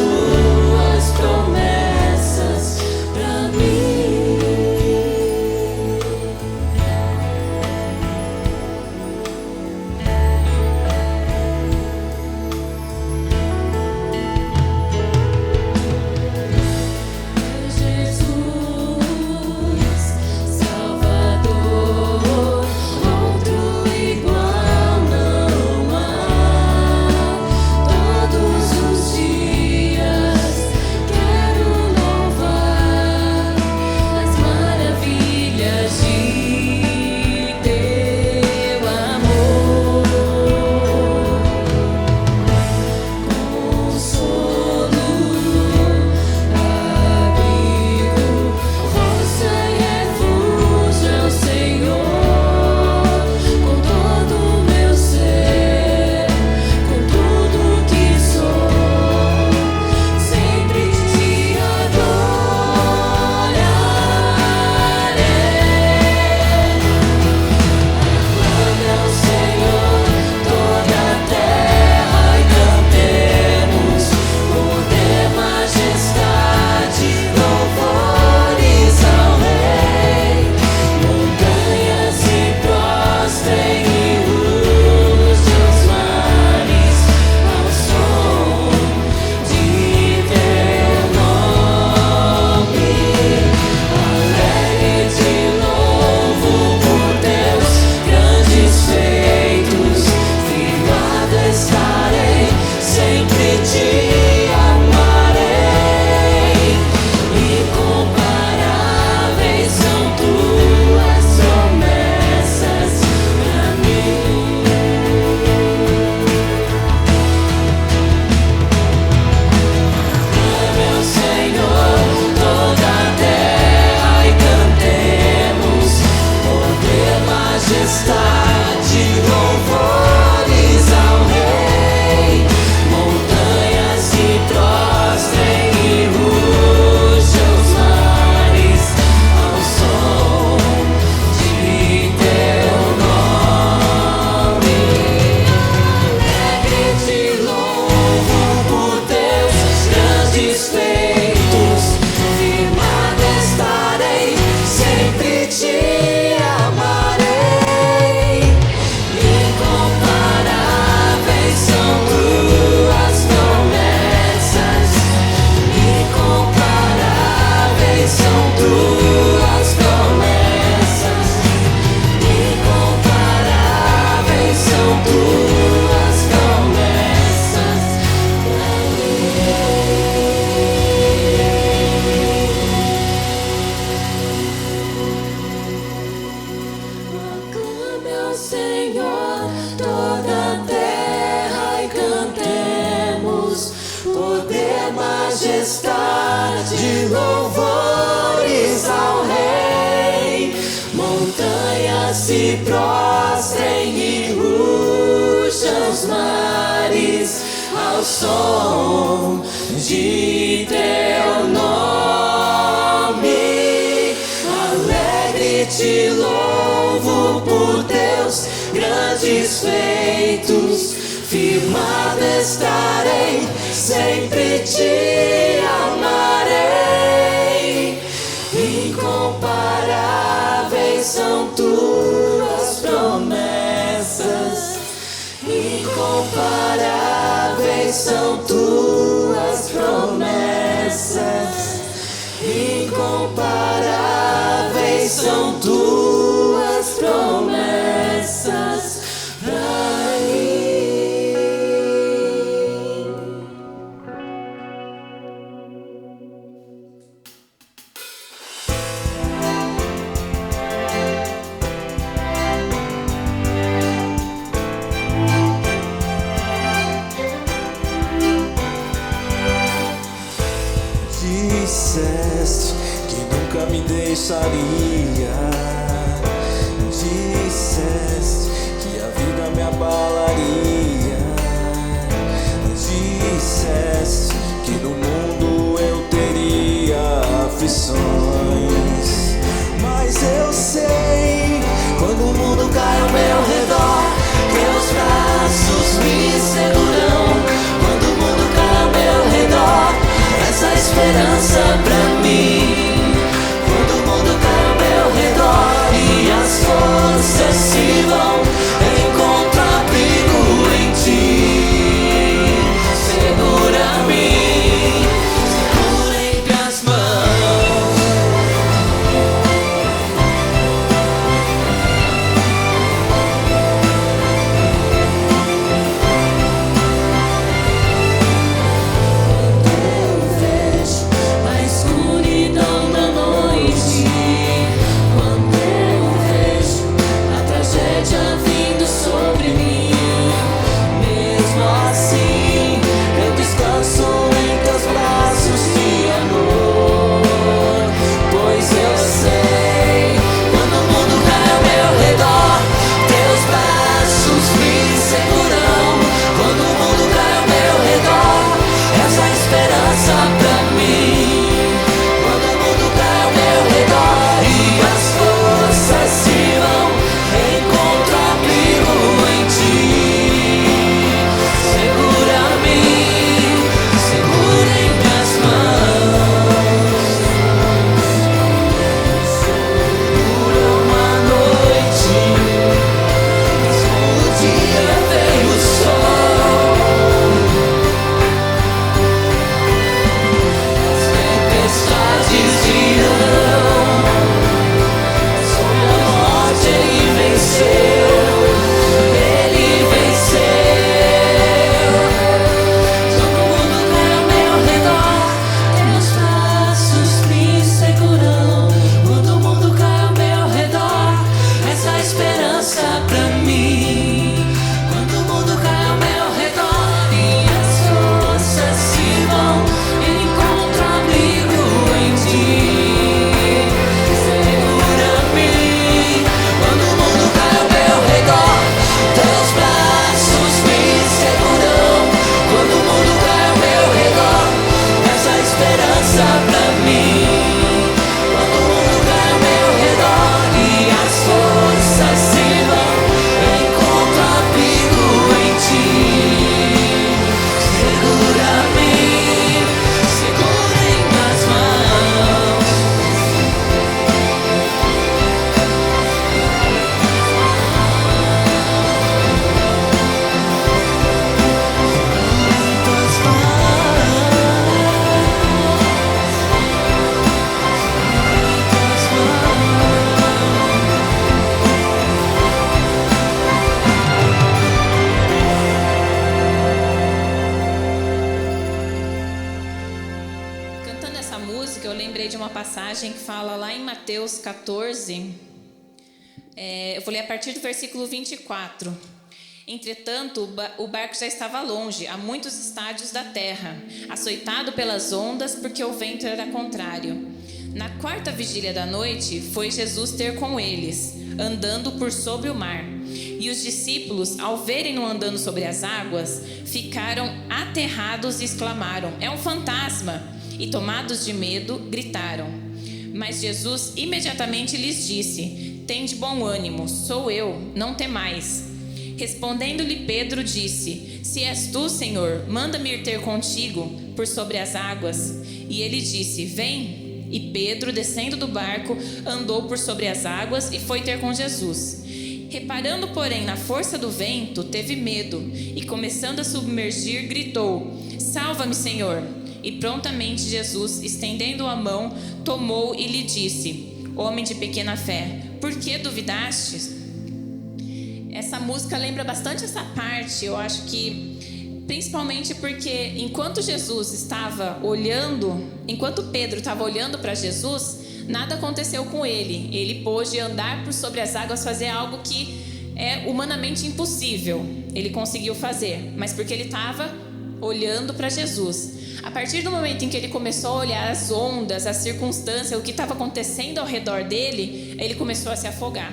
tuas promessas pra mim. Senhor, toda a terra e cantemos poder, majestade, louvores ao Rei. Montanhas se prostrem e rujam os mares ao som de teu nome. Alegre te louvo por teus grandes feitos, firmado estarei, sempre te amarei. Incomparáveis são tuas promessas, incomparáveis são tuas promessas, incomparáveis são tuas promessas pra mim. Disseste que nunca me deixaria, disseste que a vida me abalaria, disseste que no mundo eu teria aflições. Mas eu sei, quando o mundo cai ao meu redor, teus braços me seguram. Quando o mundo cai ao meu redor, esperança pra mim. Quando o mundo cai ao meu redor e as forças se vão, encontro abrigo em ti. Segura-me, segura em minhas mãos. Por uma noite, o dia veio o sol. As tempestades virão. Sobre a morte ele venceu. Ele venceu. Todo mundo cai ao meu redor, teus braços me seguram. Todo mundo cai ao meu redor, essa esperança pra mim. Quando o mundo cai ao meu redor e as forças se vão, encontro abrigo em ti. Segura-me. Quando o mundo cai ao meu redor, teus braços me seguram. Quando o mundo cai ao meu redor, essa esperança pra mim. Quando o mundo cai ao meu redor e as forças se vão, encontro abrigo em ti. Segura-me, segura em minhas mãos. Tuas Cantando essa música, eu lembrei de uma passagem que fala lá em Mateus 14. Eu vou ler a partir do versículo 24. Entretanto, o barco já estava longe, a muitos estádios da terra, açoitado pelas ondas, porque o vento era contrário. Na quarta vigília da noite, foi Jesus ter com eles, andando por sobre o mar. E os discípulos, ao verem-no andando sobre as águas, ficaram aterrados e exclamaram: "É um fantasma!" E tomados de medo, gritaram. Mas Jesus imediatamente lhes disse: "Tende bom ânimo, sou eu, não temais." Respondendo-lhe Pedro, disse: "Se és tu, Senhor, manda-me ir ter contigo por sobre as águas." E ele disse: "Vem." E Pedro, descendo do barco, andou por sobre as águas e foi ter com Jesus. Reparando, porém, na força do vento, teve medo e, começando a submergir, gritou: "Salva-me, Senhor!" E prontamente Jesus, estendendo a mão, tomou e lhe disse: "Homem de pequena fé, por que duvidastes?" Essa música lembra bastante essa parte. Eu acho que principalmente porque enquanto Jesus estava olhando, enquanto Pedro estava olhando para Jesus, nada aconteceu com ele. Ele pôde andar por sobre as águas, fazer algo que é humanamente impossível. Ele conseguiu fazer, mas porque ele estava olhando para Jesus. A partir do momento em que ele começou a olhar as ondas, as circunstâncias, o que estava acontecendo ao redor dele, ele começou a se afogar.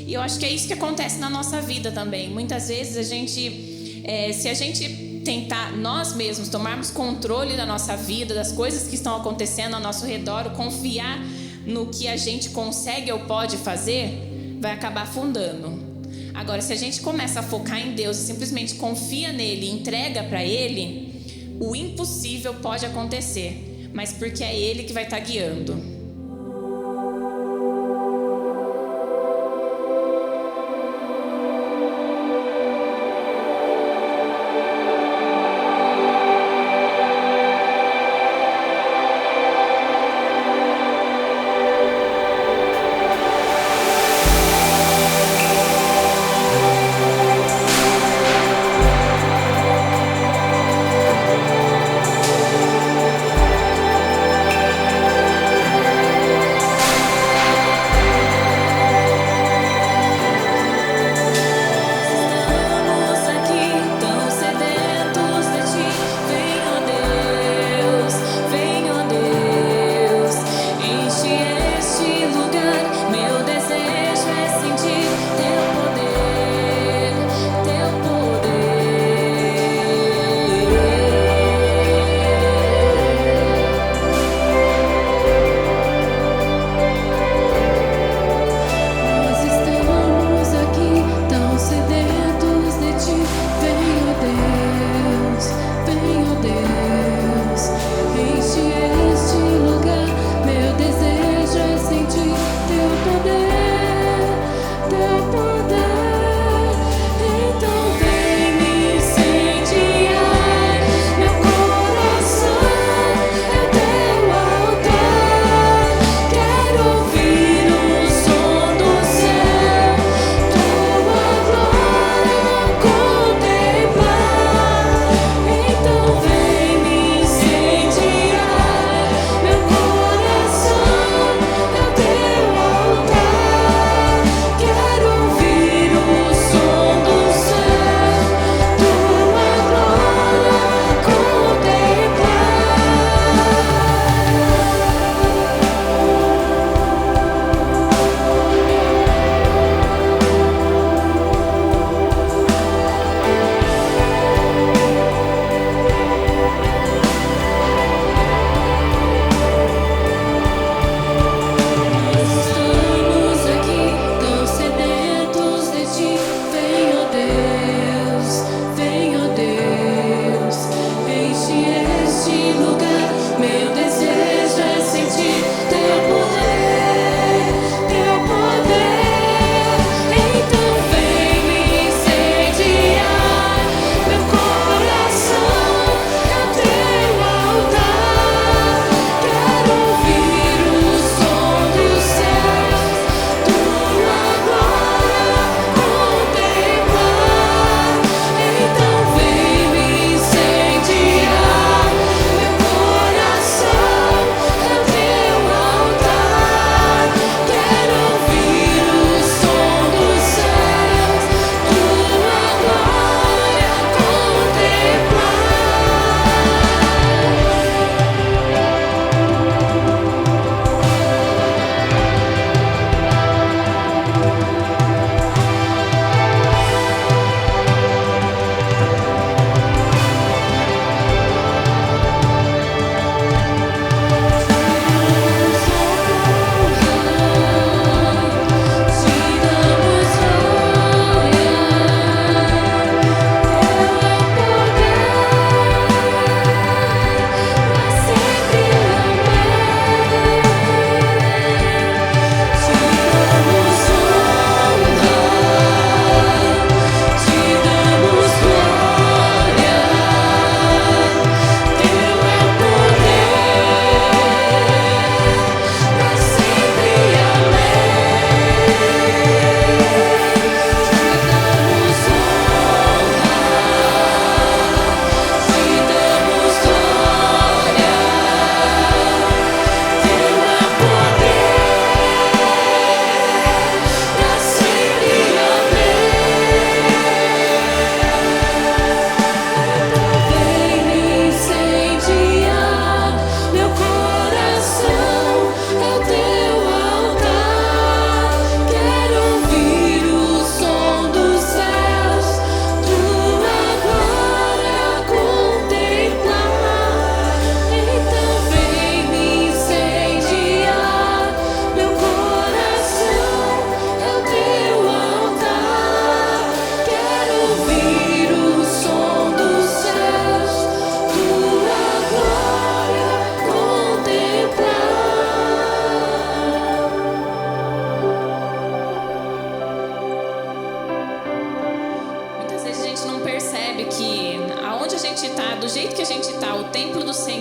E eu acho que é isso que acontece na nossa vida também. Muitas vezes a gente, se a gente tentar nós mesmos tomarmos controle da nossa vida, das coisas que estão acontecendo ao nosso redor, confiar no que a gente consegue ou pode fazer, vai acabar afundando. Agora, se a gente começa a focar em Deus e simplesmente confia nele e entrega para ele, o impossível pode acontecer, mas porque é ele que vai estar guiando.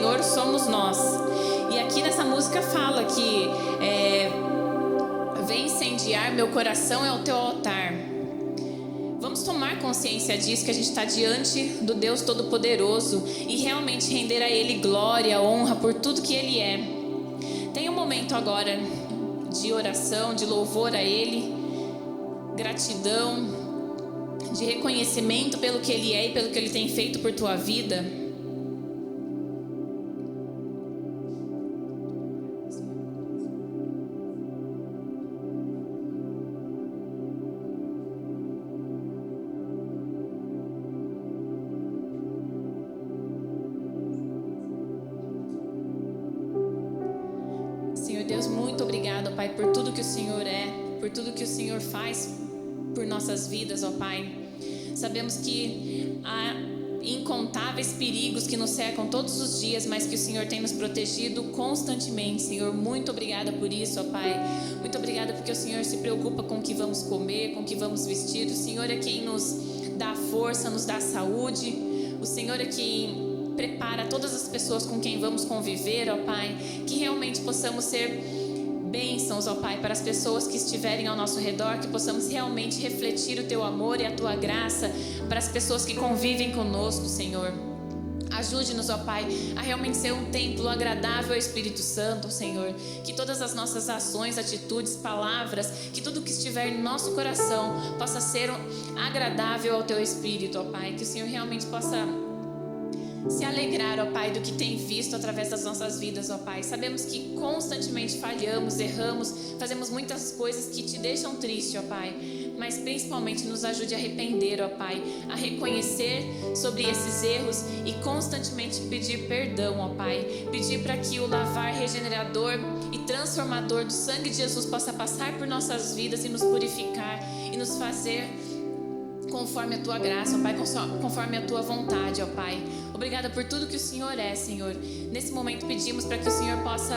Senhor somos nós. E aqui nessa música fala que vem incendiar meu coração é o teu altar. Vamos tomar consciência disso, que a gente está diante do Deus Todo-Poderoso e realmente render a Ele glória, honra por tudo que Ele é. Tem um momento agora de oração, de louvor a Ele, gratidão, de reconhecimento pelo que Ele é e pelo que Ele tem feito por tua vida. Senhor Deus, muito obrigado, Pai, por tudo que o Senhor é, por tudo que o Senhor faz por nossas vidas, ó Pai. Sabemos que há incontáveis perigos que nos cercam todos os dias, mas que o Senhor tem nos protegido constantemente, Senhor. Muito obrigada por isso, ó Pai. Muito obrigada porque o Senhor se preocupa com o que vamos comer, com o que vamos vestir. O Senhor é quem nos dá força, nos dá saúde. O Senhor é quem prepara todas as pessoas com quem vamos conviver, ó Pai, que realmente possamos ser bênçãos, ó Pai, para as pessoas que estiverem ao nosso redor, que possamos realmente refletir o Teu amor e a Tua graça para as pessoas que convivem conosco, Senhor. Ajude-nos, ó Pai, a realmente ser um templo agradável ao Espírito Santo, Senhor. Que todas as nossas ações, atitudes, palavras, que tudo que estiver em nosso coração possa ser agradável ao Teu Espírito, ó Pai. Que o Senhor realmente possa se alegrar, ó Pai, do que tem visto através das nossas vidas, ó Pai. Sabemos que constantemente falhamos, erramos, fazemos muitas coisas que Te deixam triste, ó Pai. Mas principalmente nos ajude a arrepender, ó Pai, a reconhecer sobre esses erros e constantemente pedir perdão, ó Pai. Pedir para que o lavar regenerador e transformador do sangue de Jesus possa passar por nossas vidas e nos purificar e nos fazer conforme a Tua graça, ó Pai, conforme a Tua vontade, ó Pai. Obrigada por tudo que o Senhor é, Senhor. Nesse momento pedimos para que o Senhor possa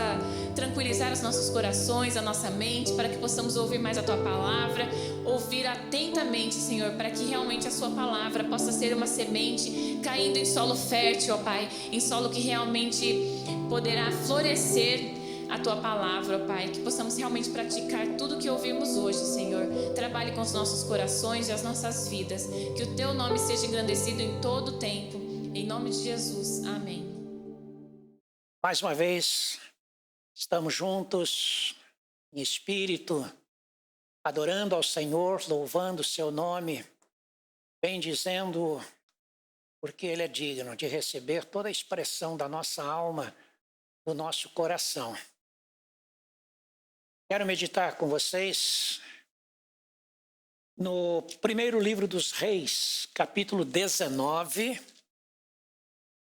tranquilizar os nossos corações, a nossa mente, para que possamos ouvir mais a Tua palavra, ouvir atentamente, Senhor, para que realmente a Sua palavra possa ser uma semente caindo em solo fértil, ó Pai, em solo que realmente poderá florescer a Tua palavra, ó Pai, que possamos realmente praticar tudo que ouvimos hoje, Senhor. Trabalhe com os nossos corações e as nossas vidas. Que o Teu nome seja engrandecido em todo o tempo. Em nome de Jesus. Amém. Mais uma vez, estamos juntos em espírito, adorando ao Senhor, louvando o Seu nome, bendizendo, porque Ele é digno de receber toda a expressão da nossa alma, do nosso coração. Quero meditar com vocês no primeiro livro dos Reis, capítulo 19.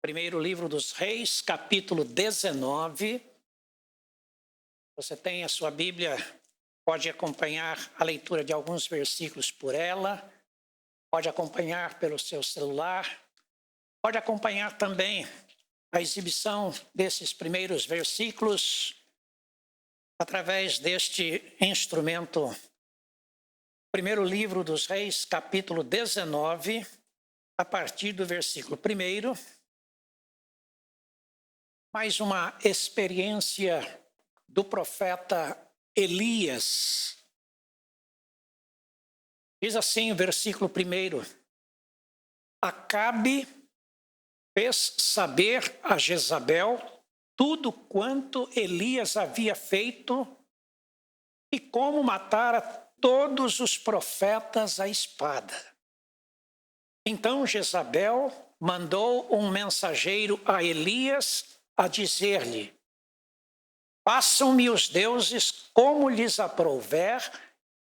Primeiro livro dos Reis, capítulo 19. Você tem a sua Bíblia, pode acompanhar a leitura de alguns versículos por ela, pode acompanhar pelo seu celular, pode acompanhar também a exibição desses primeiros versículos através deste instrumento. Primeiro livro dos Reis, capítulo 19, a partir do versículo 1. Mais uma experiência do profeta Elias. Diz assim o versículo 1: Acabe fez saber a Jezabel tudo quanto Elias havia feito e como matara todos os profetas à espada. Então Jezabel mandou um mensageiro a Elias a dizer-lhe: Façam-me os deuses como lhes aprouver,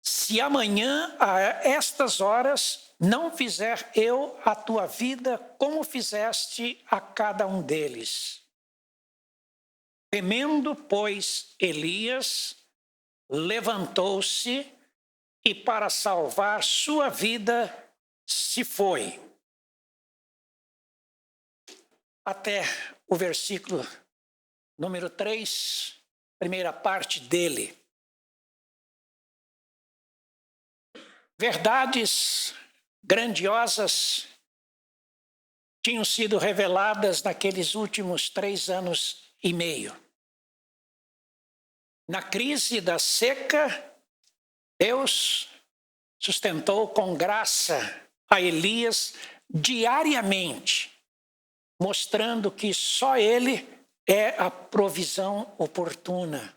se amanhã a estas horas não fizer eu a tua vida como fizeste a cada um deles. Temendo, pois, Elias levantou-se e para salvar sua vida se foi. Até o versículo número 3, primeira parte dele. Verdades grandiosas tinham sido reveladas naqueles últimos 3 anos e meio. Na crise da seca, Deus sustentou com graça a Elias diariamente, mostrando que só Ele é a provisão oportuna.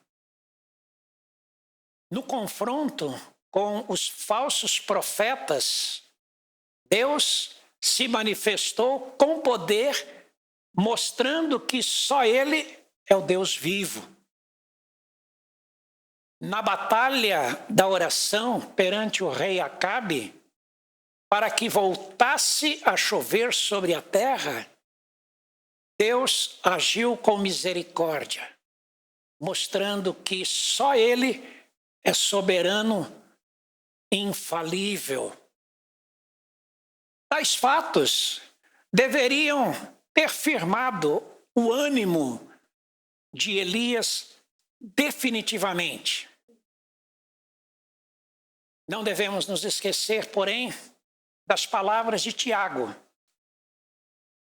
No confronto com os falsos profetas, Deus se manifestou com poder, mostrando que só Ele é o Deus vivo. Na batalha da oração perante o rei Acabe, para que voltasse a chover sobre a terra, Deus agiu com misericórdia, mostrando que só Ele é soberano, infalível. Tais fatos deveriam ter firmado o ânimo de Elias definitivamente. Não devemos nos esquecer, porém, das palavras de Tiago.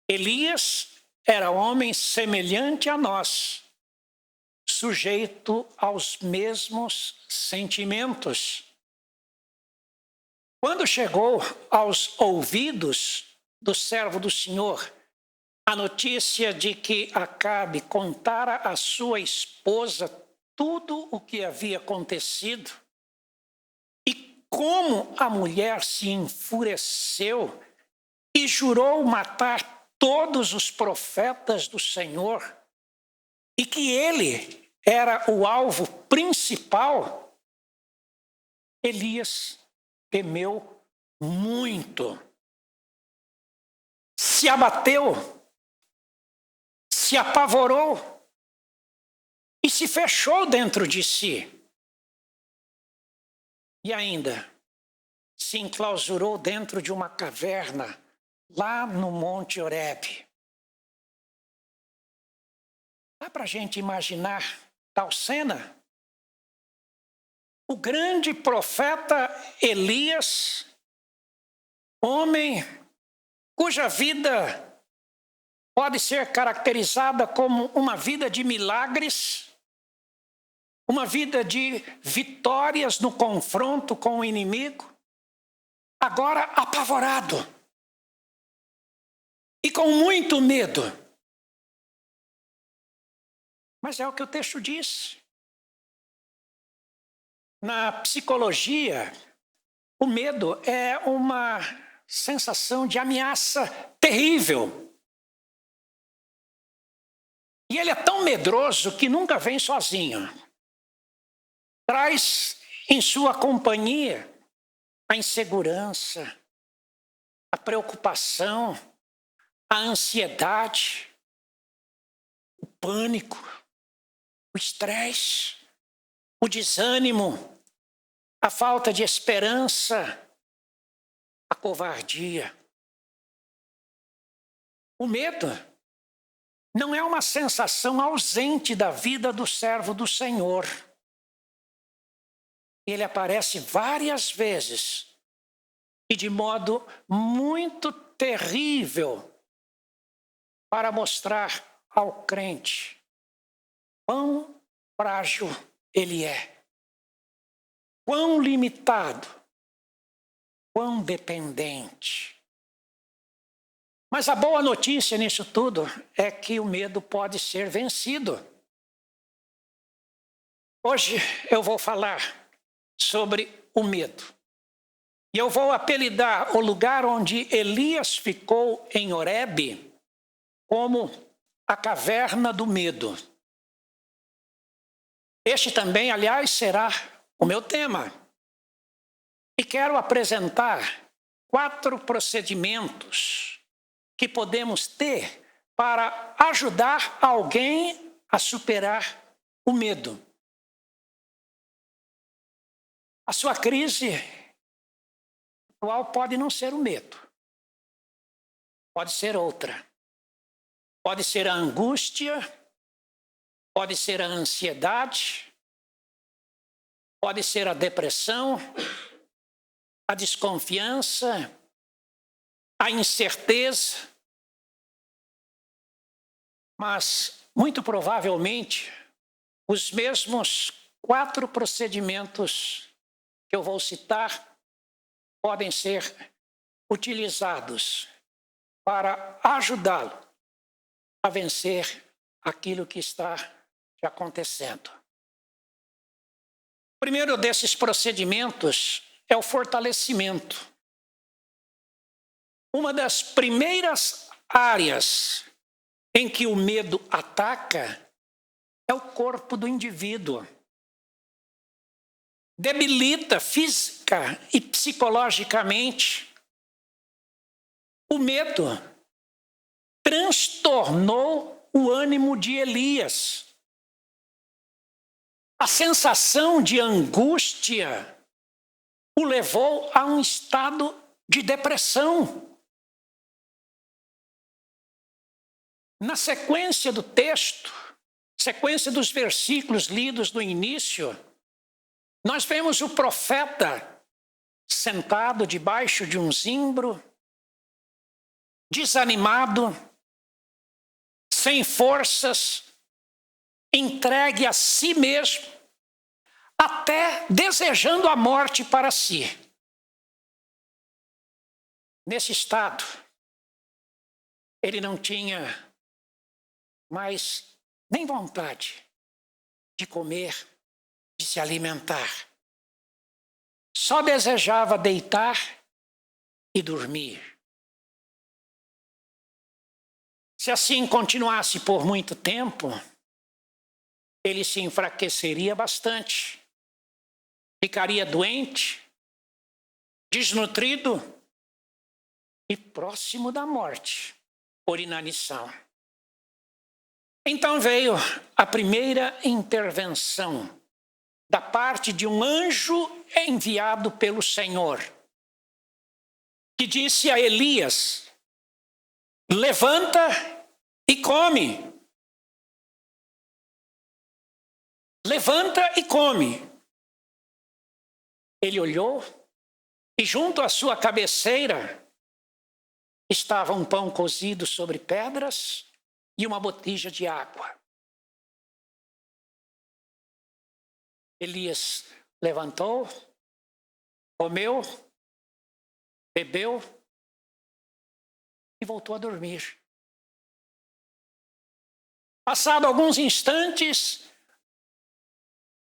Elias era homem semelhante a nós, sujeito aos mesmos sentimentos. Quando chegou aos ouvidos do servo do Senhor a notícia de que Acabe contara à sua esposa tudo o que havia acontecido, e como a mulher se enfureceu e jurou matar todos os profetas do Senhor, e que ele era o alvo principal, Elias temeu muito, se abateu, se apavorou e se fechou dentro de si. E ainda se enclausurou dentro de uma caverna lá no Monte Horebe. Dá para a gente imaginar tal cena? O grande profeta Elias, homem cuja vida pode ser caracterizada como uma vida de milagres, uma vida de vitórias no confronto com o inimigo, agora apavorado e com muito medo. Mas é o que o texto diz. Na psicologia, o medo é uma sensação de ameaça terrível. E ele é tão medroso que nunca vem sozinho. Traz em sua companhia a insegurança, a preocupação, a ansiedade, o pânico, o estresse, o desânimo, a falta de esperança, a covardia. O medo não é uma sensação ausente da vida do servo do Senhor. Ele aparece várias vezes e de modo muito terrível para mostrar ao crente quão frágil ele é, quão limitado, quão dependente. Mas a boa notícia nisso tudo é que o medo pode ser vencido. Hoje eu vou falar sobre o medo. E eu vou apelidar o lugar onde Elias ficou em Horebe como a caverna do medo. Este também, aliás, será o meu tema. E quero apresentar 4 procedimentos que podemos ter para ajudar alguém a superar o medo. A sua crise atual pode não ser o medo. Pode ser outra. Pode ser a angústia, pode ser a ansiedade, pode ser a depressão, a desconfiança, a incerteza, Mas, muito provavelmente, os mesmos 4 procedimentos que eu vou citar podem ser utilizados para ajudá-lo a vencer aquilo que está te acontecendo. O primeiro desses procedimentos é o fortalecimento. Uma das primeiras áreas em que o medo ataca é o corpo do indivíduo. Debilita física e psicologicamente. O medo transtornou o ânimo de Elias. A sensação de angústia o levou a um estado de depressão. Na sequência do texto, sequência dos versículos lidos no início, nós vemos o profeta sentado debaixo de um zimbro, desanimado, sem forças, entregue a si mesmo, até desejando a morte para si. Nesse estado, ele não tinha mais nem vontade de comer, de se alimentar. Só desejava deitar e dormir. Se assim continuasse por muito tempo, ele se enfraqueceria bastante, ficaria doente, desnutrido e próximo da morte por inanição. Então veio a primeira intervenção da parte de um anjo enviado pelo Senhor, que disse a Elias: levanta e come. Levanta e come. Ele olhou e junto à sua cabeceira estava um pão cozido sobre pedras e uma botija de água. Elias levantou, comeu, bebeu e voltou a dormir. Passado alguns instantes,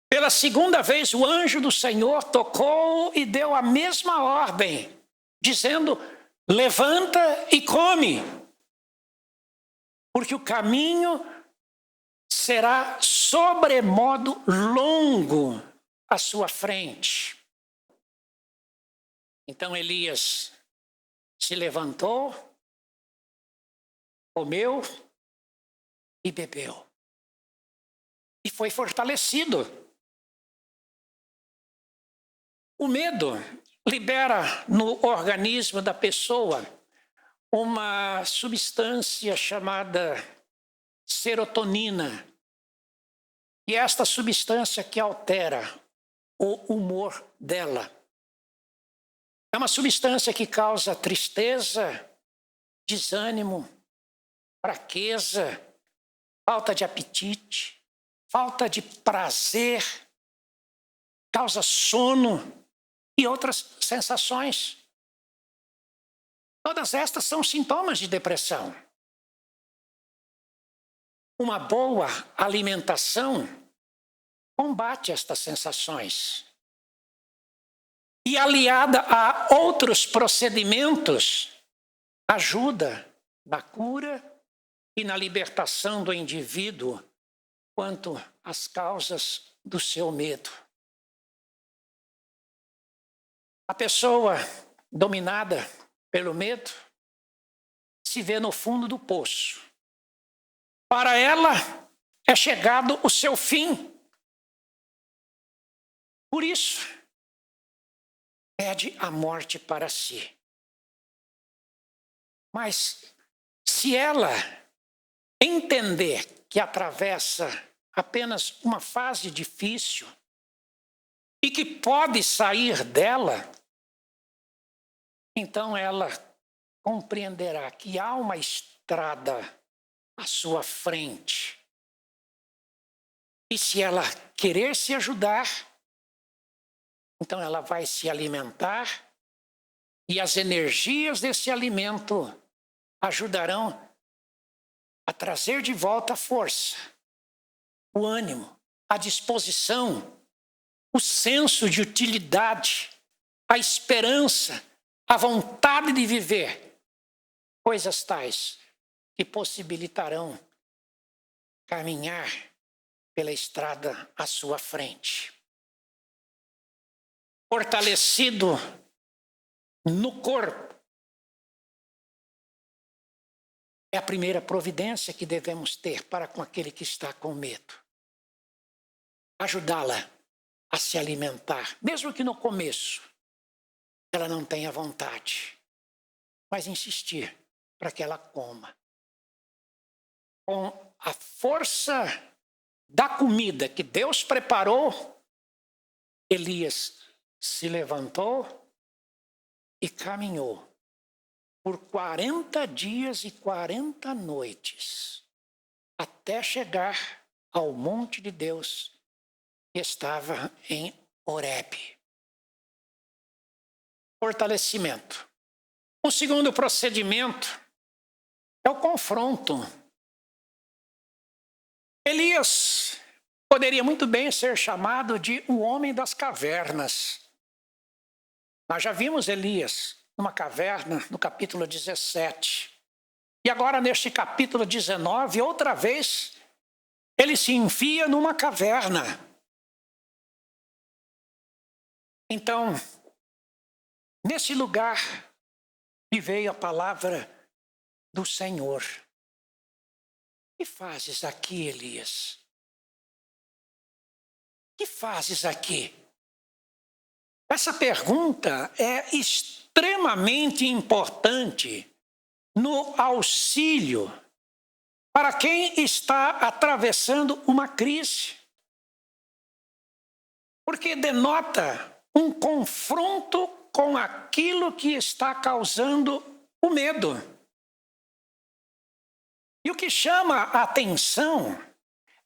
pela segunda vez o anjo do Senhor tocou e deu a mesma ordem, dizendo: levanta e come, porque o caminho será sobremodo longo à sua frente. Então Elias se levantou, comeu e bebeu. E foi fortalecido. O medo libera no organismo da pessoa uma substância chamada serotonina. E é esta substância que altera o humor dela. É uma substância que causa tristeza, desânimo, fraqueza, falta de apetite, falta de prazer, causa sono e outras sensações. Todas estas são sintomas de depressão. Uma boa alimentação combate estas sensações. E aliada a outros procedimentos, ajuda na cura e na libertação do indivíduo quanto às causas do seu medo. A pessoa dominada pelo medo se vê no fundo do poço. Para ela é chegado o seu fim. Por isso, pede a morte para si. Mas se ela entender que atravessa apenas uma fase difícil e que pode sair dela, então ela compreenderá que há uma estrada à sua frente. E se ela querer se ajudar, então ela vai se alimentar e as energias desse alimento ajudarão a trazer de volta a força, o ânimo, a disposição, o senso de utilidade, a esperança, a vontade de viver, coisas tais que possibilitarão caminhar pela estrada à sua frente. Fortalecido no corpo, é a primeira providência que devemos ter para com aquele que está com medo. Ajudá-la a se alimentar, mesmo que no começo ela não tenha vontade, mas insistir para que ela coma. Com a força da comida que Deus preparou, Elias se levantou e caminhou por 40 dias e 40 noites, até chegar ao monte de Deus que estava em Horebe. Fortalecimento. O segundo procedimento é o confronto. Elias poderia muito bem ser chamado de o homem das cavernas. Nós já vimos Elias numa caverna no capítulo 17. E agora neste capítulo 19, outra vez, ele se enfia numa caverna. Então, nesse lugar me veio a palavra do Senhor. Que fazes aqui, Elias? Que fazes aqui? Essa pergunta é extremamente importante no auxílio para quem está atravessando uma crise. Porque denota um confronto com aquilo que está causando o medo. E o que chama a atenção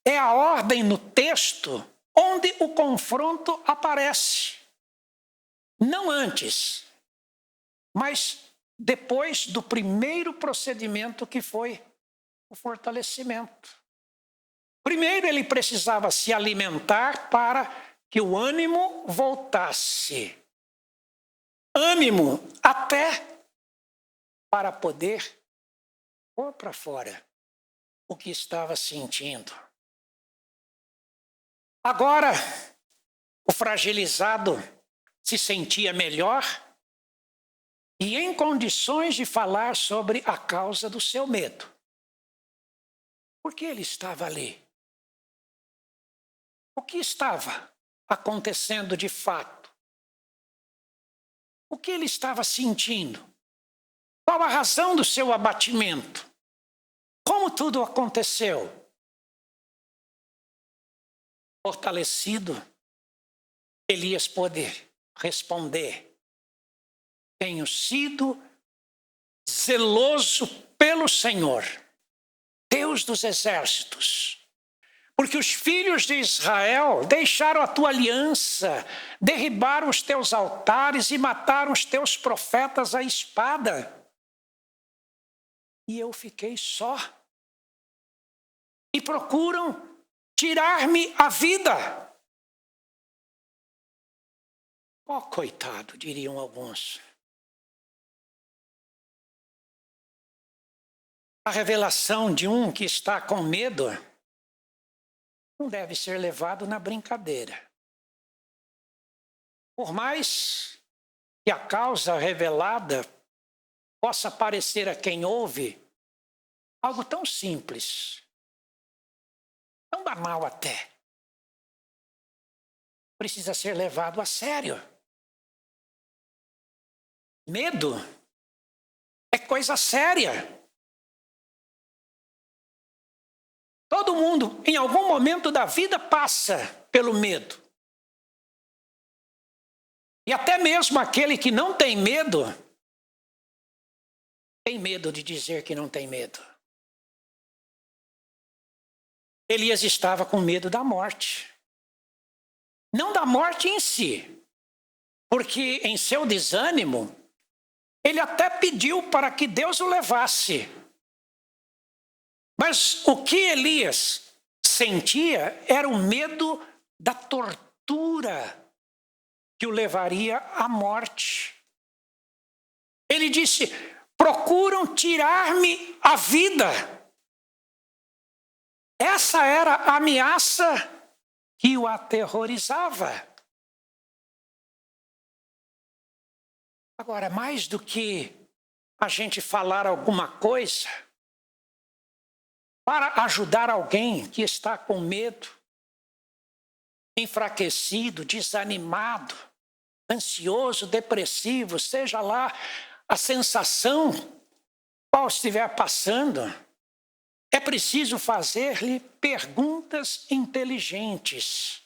é a ordem no texto onde o confronto aparece. Não antes, mas depois do primeiro procedimento que foi o fortalecimento. Primeiro ele precisava se alimentar para que o ânimo voltasse. Ânimo até para poder pôr para fora o que estava sentindo. Agora, o fragilizado se sentia melhor e em condições de falar sobre a causa do seu medo. Por que ele estava ali? O que estava acontecendo de fato? O que ele estava sentindo? Qual a razão do seu abatimento? Como tudo aconteceu? Fortalecido, Elias pôde responder: tenho sido zeloso pelo Senhor, Deus dos exércitos, porque os filhos de Israel deixaram a tua aliança, derribaram os teus altares e mataram os teus profetas à espada. E eu fiquei só. E procuram tirar-me a vida. Oh, coitado, diriam alguns. A revelação de um que está com medo não deve ser levado na brincadeira. Por mais que a causa revelada possa parecer a quem ouve algo tão simples, tão banal até, precisa ser levado a sério. Medo é coisa séria. Todo mundo, em algum momento da vida, passa pelo medo. E até mesmo aquele que não tem medo de dizer que não tem medo. Elias estava com medo da morte. Não da morte em si, porque em seu desânimo, ele até pediu para que Deus o levasse. Mas o que Elias sentia era o medo da tortura que o levaria à morte. Ele disse: procuram tirar-me a vida. Essa era a ameaça que o aterrorizava. Agora, mais do que a gente falar alguma coisa para ajudar alguém que está com medo, enfraquecido, desanimado, ansioso, depressivo, seja lá a sensação qual estiver passando, é preciso fazer-lhe perguntas inteligentes.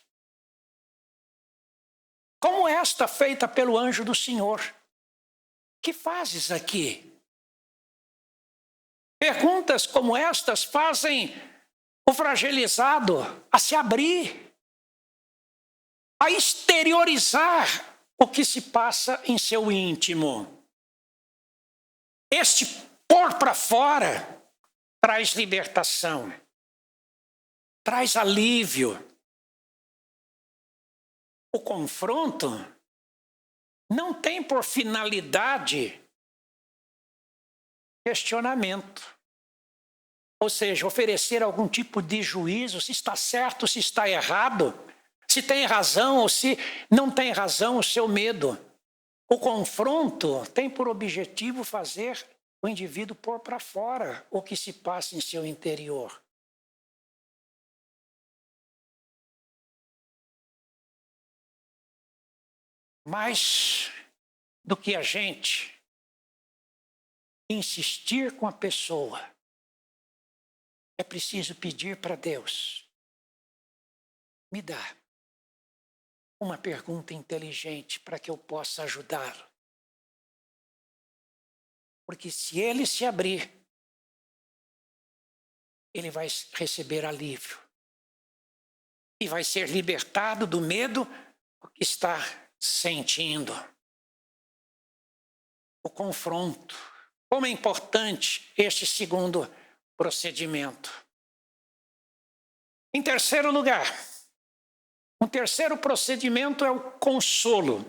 Como esta feita pelo anjo do Senhor: que fazes aqui? Perguntas como estas fazem o fragilizado a se abrir, a exteriorizar o que se passa em seu íntimo. Este pôr para fora traz libertação, traz alívio. O confronto não tem por finalidade questionamento, ou seja, oferecer algum tipo de juízo, se está certo, se está errado, se tem razão ou se não tem razão o seu medo. O confronto tem por objetivo fazer o indivíduo pôr para fora o que se passa em seu interior. Mais do que a gente insistir com a pessoa, é preciso pedir para Deus: me dá uma pergunta inteligente para que eu possa ajudá-lo. Porque se ele se abrir, ele vai receber alívio. E vai ser libertado do medo que está sentindo. O confronto. Como é importante este segundo procedimento. Em terceiro lugar, um terceiro procedimento é o consolo.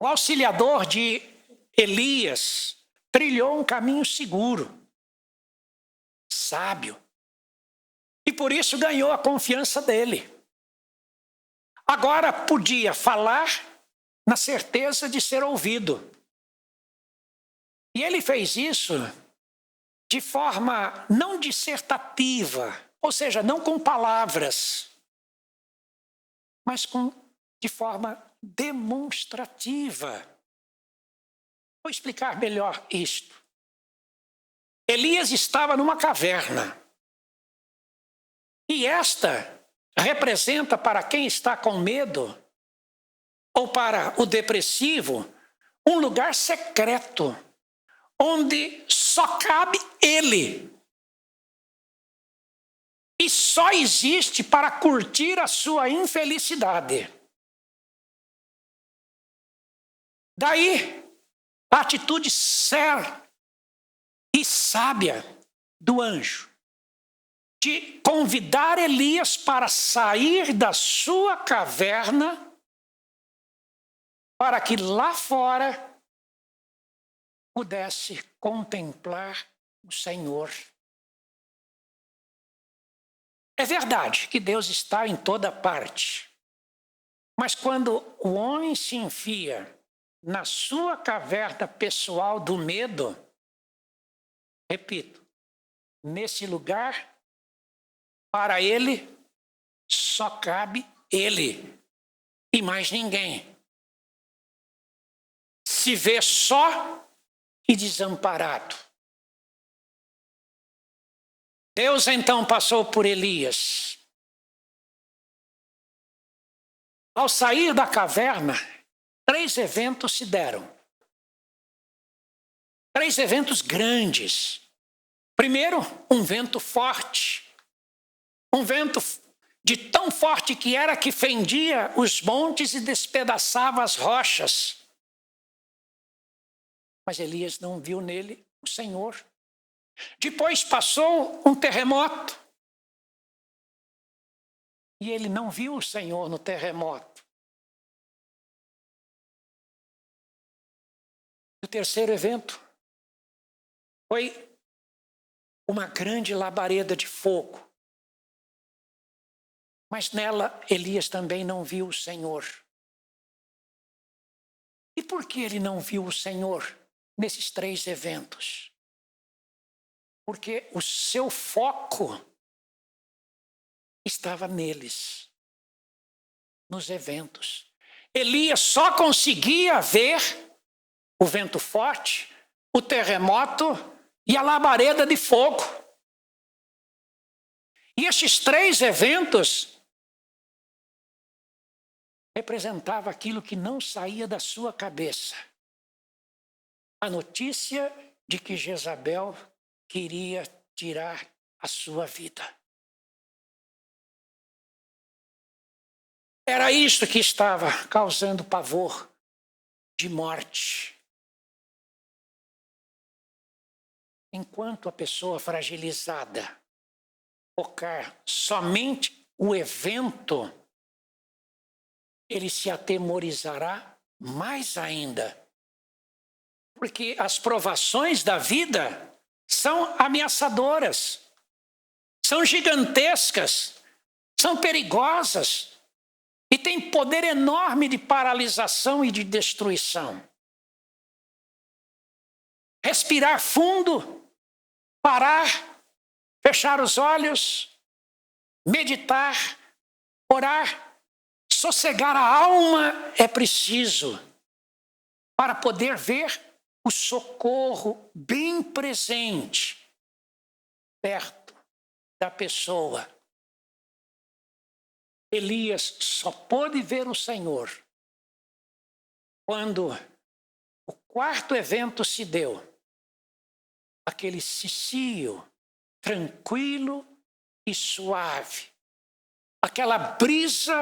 O auxiliador de Elias trilhou um caminho seguro, sábio, e por isso ganhou a confiança dele. Agora podia falar na certeza de ser ouvido. E ele fez isso de forma não dissertativa, ou seja, não com palavras, mas de forma demonstrativa. Vou explicar melhor isto. Elias estava numa caverna. E esta representa para quem está com medo, ou para o depressivo, um lugar secreto, onde só cabe ele. E só existe para curtir a sua infelicidade. Daí, a atitude séria e sábia do anjo de convidar Elias para sair da sua caverna, para que lá fora pudesse contemplar o Senhor. É verdade que Deus está em toda parte, mas quando o homem se enfia na sua caverna pessoal do medo, repito, nesse lugar, para ele, só cabe ele e mais ninguém. Se vê só e desamparado. Deus então passou por Elias. Ao sair da caverna, 3 eventos se deram. 3 eventos grandes. Primeiro, um vento forte. Um vento de tão forte que era que fendia os montes e despedaçava as rochas. Mas Elias não viu nele o Senhor. Depois passou um terremoto. E ele não viu o Senhor no terremoto. O terceiro evento foi uma grande labareda de fogo. Mas nela Elias também não viu o Senhor. E por que ele não viu o Senhor nesses três eventos? Porque o seu foco estava neles, nos eventos. Elias só conseguia ver o vento forte, o terremoto e a labareda de fogo. E estes três eventos representavam aquilo que não saía da sua cabeça. A notícia de que Jezabel queria tirar a sua vida. Era isso que estava causando pavor de morte. Enquanto a pessoa fragilizada focar somente o evento, ele se atemorizará mais ainda. Porque as provações da vida são ameaçadoras, são gigantescas, são perigosas e têm poder enorme de paralisação e de destruição. Respirar fundo, parar, fechar os olhos, meditar, orar, sossegar a alma é preciso para poder ver o socorro bem presente perto da pessoa. Elias só pôde ver o Senhor quando o quarto evento se deu. Aquele cicio tranquilo e suave. Aquela brisa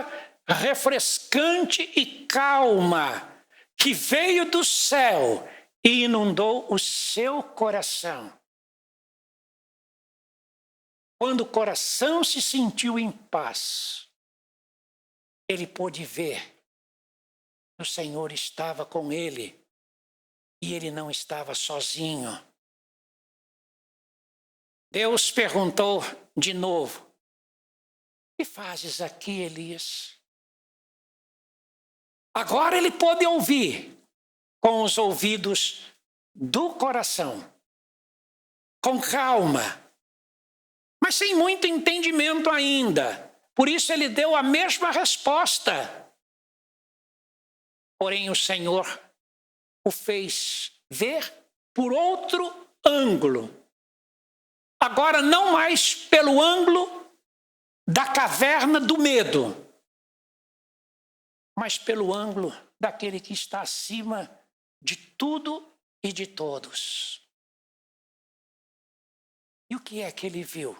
refrescante e calma que veio do céu e inundou o seu coração. Quando o coração se sentiu em paz, ele pôde ver que o Senhor estava com ele e ele não estava sozinho. Deus perguntou de novo: "O que fazes aqui, Elias?" Agora ele pôde ouvir com os ouvidos do coração, com calma, mas sem muito entendimento ainda. Por isso ele deu a mesma resposta. Porém o Senhor o fez ver por outro ângulo. Agora não mais pelo ângulo da caverna do medo, mas pelo ângulo daquele que está acima de tudo e de todos. E o que é que ele viu?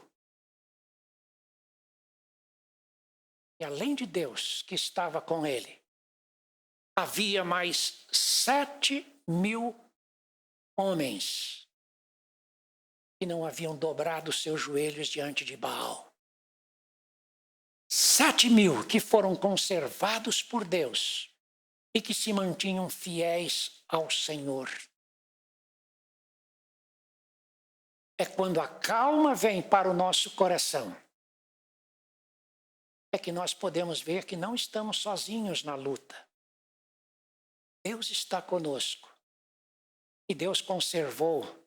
E além de Deus que estava com ele, havia mais 7.000 homens que não haviam dobrado seus joelhos diante de Baal. 7.000 que foram conservados por Deus e que se mantinham fiéis ao Senhor. É quando a calma vem para o nosso coração, é que nós podemos ver que não estamos sozinhos na luta. Deus está conosco. E Deus conservou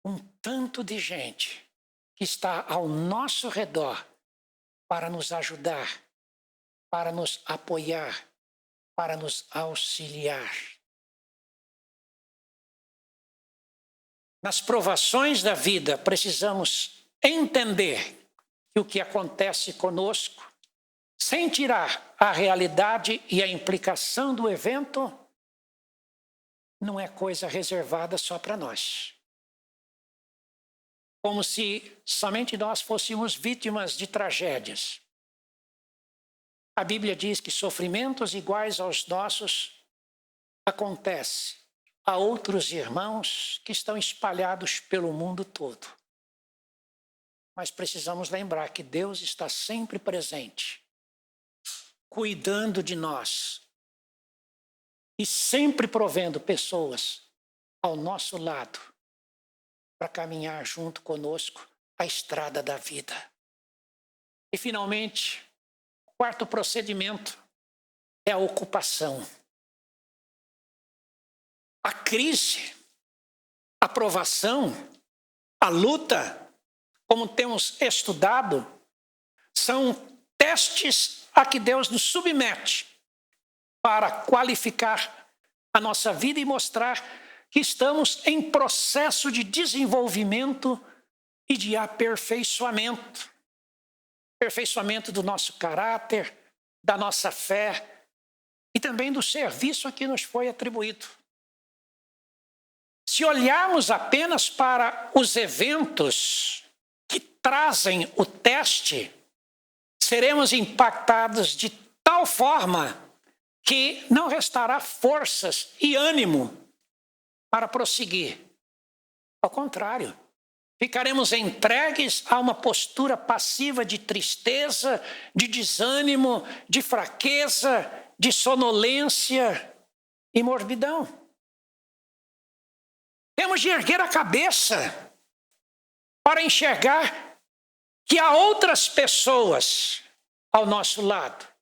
um tanto de gente que está ao nosso redor para nos ajudar, para nos apoiar, para nos auxiliar. Nas provações da vida, precisamos entender que o que acontece conosco, sem tirar a realidade e a implicação do evento, não é coisa reservada só para nós. como se somente nós fôssemos vítimas de tragédias. A Bíblia diz que sofrimentos iguais aos nossos acontecem a outros irmãos que estão espalhados pelo mundo todo. Mas precisamos lembrar que Deus está sempre presente, cuidando de nós e sempre provendo pessoas ao nosso lado para caminhar junto conosco a estrada da vida. E finalmente, o quarto procedimento é a ocupação. A crise, a provação, a luta, como temos estudado, são testes a que Deus nos submete para qualificar a nossa vida e mostrar que estamos em processo de desenvolvimento e de aperfeiçoamento. Aperfeiçoamento do nosso caráter, da nossa fé e também do serviço a que nos foi atribuído. Se olharmos apenas para os eventos que trazem o teste, seremos impactados de tal forma que não restará forças e ânimo para prosseguir. Ao contrário, ficaremos entregues a uma postura passiva de tristeza, de desânimo, de fraqueza, de sonolência e morbidão. Temos de erguer a cabeça para enxergar que há outras pessoas ao nosso lado.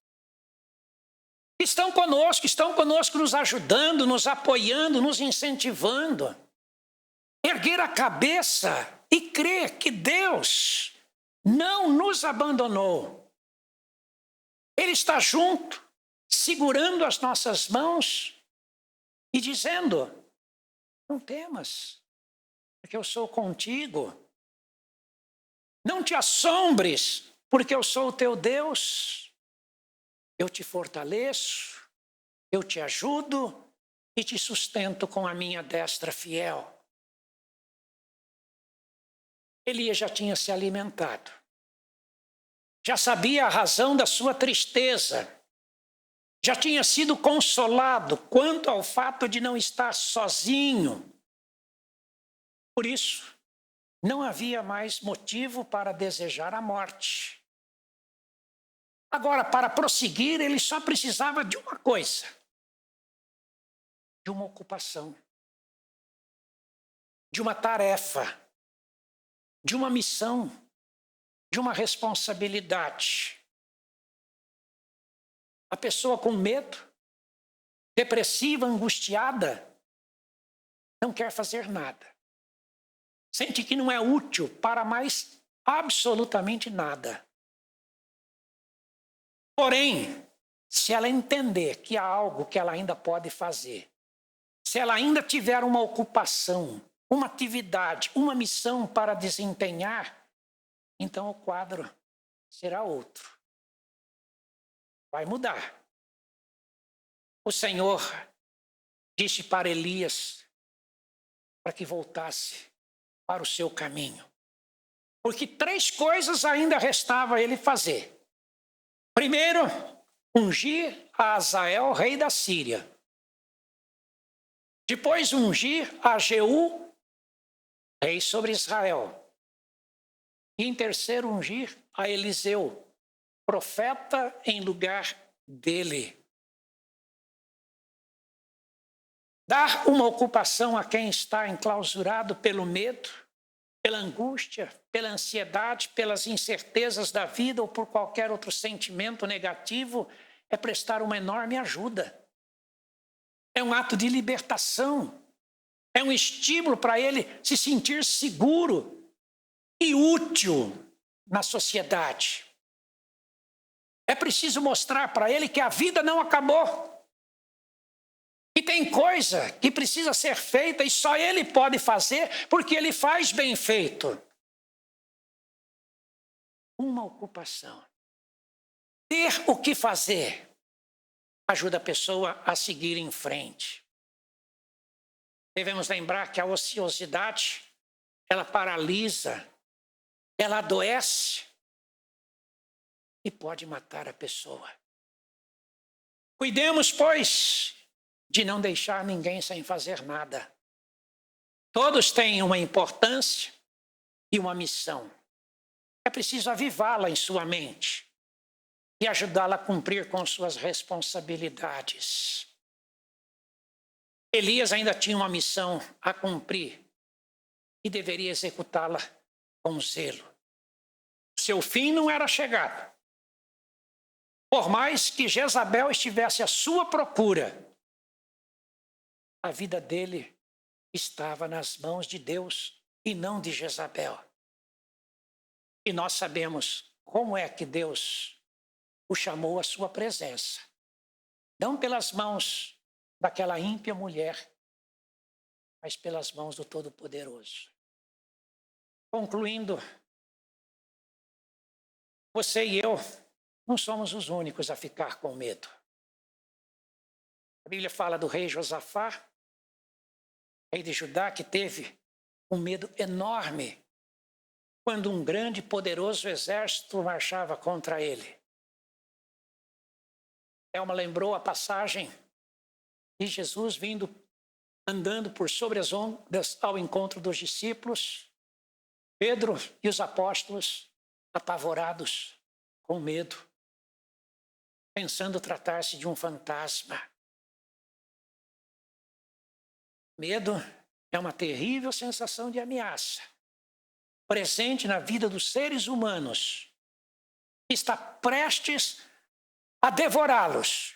Estão conosco nos ajudando, nos apoiando, nos incentivando. Erguer a cabeça e crer que Deus não nos abandonou. Ele está junto, segurando as nossas mãos e dizendo: não temas, porque eu sou contigo. Não te assombres, porque eu sou o teu Deus. Eu te fortaleço, eu te ajudo e te sustento com a minha destra fiel. Elias já tinha se alimentado. Já sabia a razão da sua tristeza. Já tinha sido consolado quanto ao fato de não estar sozinho. Por isso, não havia mais motivo para desejar a morte. Agora, para prosseguir, ele só precisava de uma coisa: de uma ocupação, de uma tarefa, de uma missão, de uma responsabilidade. A pessoa com medo, depressiva, angustiada, não quer fazer nada. Sente que não é útil para mais absolutamente nada. Porém, se ela entender que há algo que ela ainda pode fazer, se ela ainda tiver uma ocupação, uma atividade, uma missão para desempenhar, então o quadro será outro. Vai mudar. O Senhor disse para Elias para que voltasse para o seu caminho. Porque 3 coisas ainda restava ele fazer. Primeiro, ungir a Azael, rei da Síria. Depois, ungir a Jeú, rei sobre Israel. E em terceiro, ungir a Eliseu, profeta em lugar dele. Dar uma ocupação a quem está enclausurado pelo medo, pela angústia, pela ansiedade, pelas incertezas da vida ou por qualquer outro sentimento negativo é prestar uma enorme ajuda. É um ato de libertação. É um estímulo para ele se sentir seguro e útil na sociedade. É preciso mostrar para ele que a vida não acabou. E tem coisa que precisa ser feita e só ele pode fazer porque ele faz bem feito. Uma ocupação. Ter o que fazer ajuda a pessoa a seguir em frente. Devemos lembrar que a ociosidade, ela paralisa ela adoece e pode matar a pessoa. Cuidemos, pois, de não deixar ninguém sem fazer nada. Todos têm uma importância e uma missão. É preciso avivá-la em sua mente e ajudá-la a cumprir com suas responsabilidades. Elias ainda tinha uma missão a cumprir e deveria executá-la com zelo. Seu fim não era chegado. Por mais que Jezabel estivesse à sua procura, a vida dele estava nas mãos de Deus e não de Jezabel. E nós sabemos como é que Deus o chamou à sua presença. Não pelas mãos daquela ímpia mulher, mas pelas mãos do Todo-Poderoso. Concluindo, você e eu não somos os únicos a ficar com medo. A Bíblia fala do rei Josafá, rei de Judá, que teve um medo enorme quando um grande e poderoso exército marchava contra ele. Elma lembrou a passagem de Jesus andando por sobre as ondas ao encontro dos discípulos, Pedro e os apóstolos apavorados, com medo, pensando tratar-se de um fantasma. Medo é uma terrível sensação de ameaça, presente na vida dos seres humanos, que está prestes a devorá-los.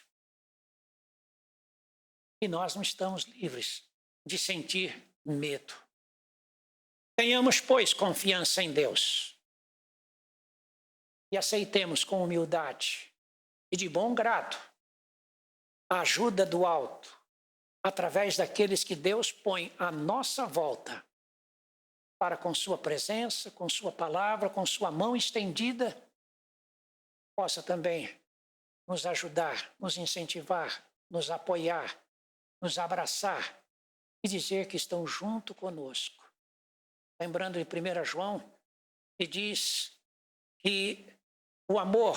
E nós não estamos livres de sentir medo. Tenhamos, pois, confiança em Deus e aceitemos com humildade e de bom grado a ajuda do alto, através daqueles que Deus põe à nossa volta, para com sua presença, com sua palavra, com sua mão estendida, possa também nos ajudar, nos incentivar, nos apoiar, nos abraçar e dizer que estão junto conosco. Lembrando de 1 João, que diz que o amor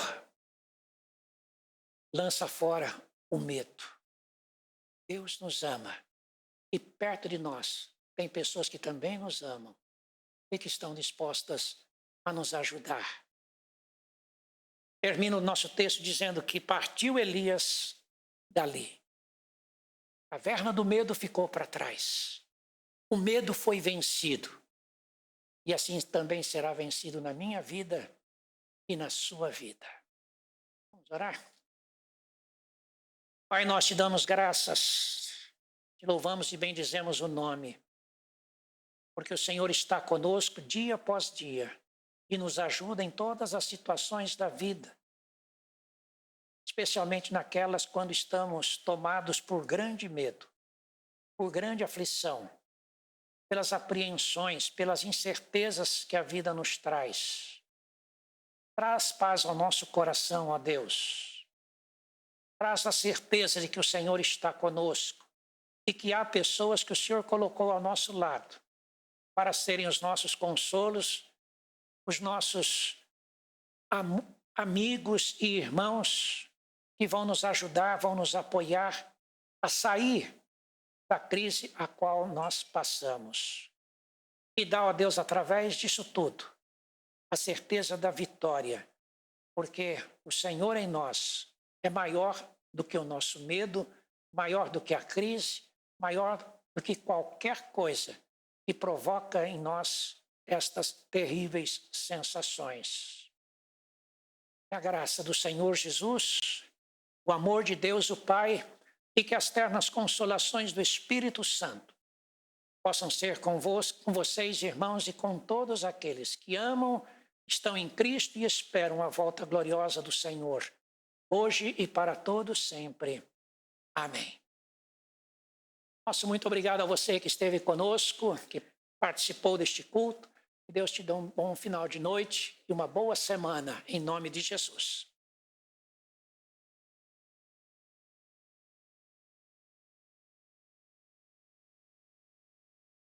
lança fora o medo. Deus nos ama e perto de nós tem pessoas que também nos amam e que estão dispostas a nos ajudar. Termino o nosso texto dizendo que partiu Elias dali. A caverna do medo ficou para trás. O medo foi vencido. E assim também será vencido na minha vida e na sua vida. Vamos orar? Pai, nós te damos graças, te louvamos e bendizemos o nome, porque o Senhor está conosco dia após dia e nos ajuda em todas as situações da vida, especialmente naquelas quando estamos tomados por grande medo, por grande aflição, pelas apreensões, pelas incertezas que a vida nos traz. Traz paz ao nosso coração, ó Deus. Traz a certeza de que o Senhor está conosco e que há pessoas que o Senhor colocou ao nosso lado para serem os nossos consolos, os nossos amigos e irmãos que vão nos ajudar, vão nos apoiar a sair da crise a qual nós passamos. E dá a Deus, através disso tudo, a certeza da vitória, porque o Senhor em nós é maior do que o nosso medo, maior do que a crise, maior do que qualquer coisa que provoca em nós estas terríveis sensações. Que a graça do Senhor Jesus, o amor de Deus o Pai e que as ternas consolações do Espírito Santo possam ser convosco, com vocês, irmãos, e com todos aqueles que amam, estão em Cristo e esperam a volta gloriosa do Senhor, hoje e para todos sempre. Amém. Nosso muito obrigado a você que esteve conosco, que participou deste culto. Que Deus te dê um bom final de noite e uma boa semana, em nome de Jesus.